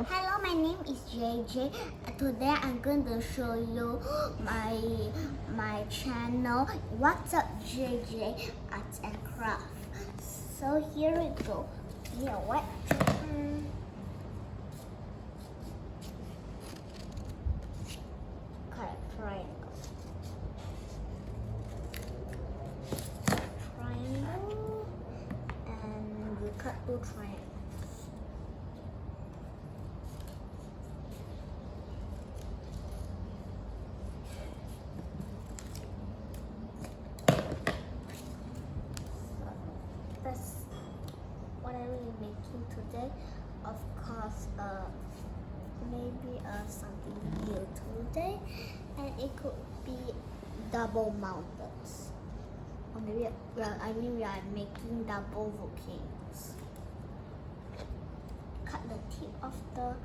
Hello, my name is JJ. Today I'm going to show you my channel. What's up, JJ Arts and Craft. So here we go. Here, what? Cut a triangle. Triangle, and we cut two triangles. That's what I will be making today. Of course, maybe something new today, and it could be double mountains, or maybe we are making double volcanoes. Cut the tip of the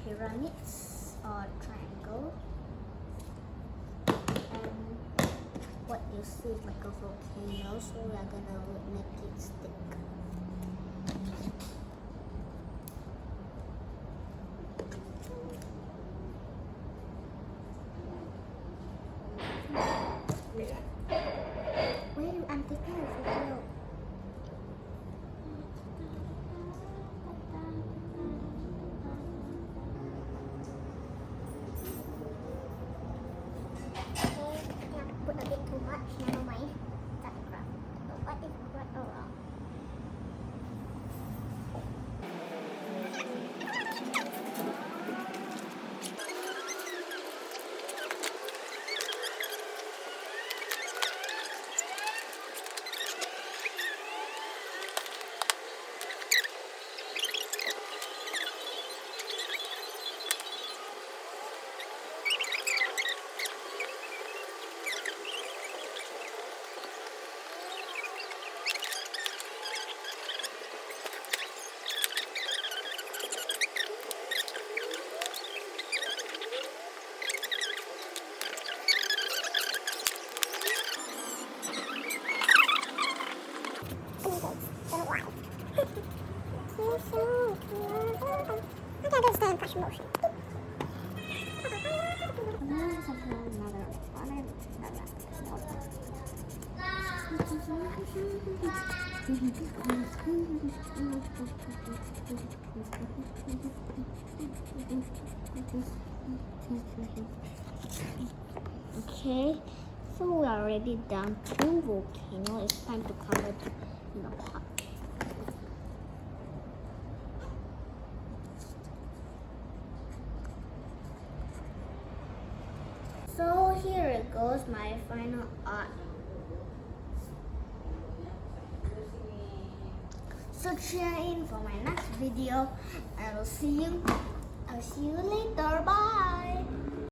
pyramids or triangle, and what you see is like a volcano, so we are gonna make it stick. Wait, I'm taking a video. Put a bit too much, never mind. That's crap. What is right or wrong? I understand push motion. Okay, so we are already done two volcanoes. It's time to cover it in the pot. So here it goes, my final art. So tune in for my next video, and I'll see you later. Bye.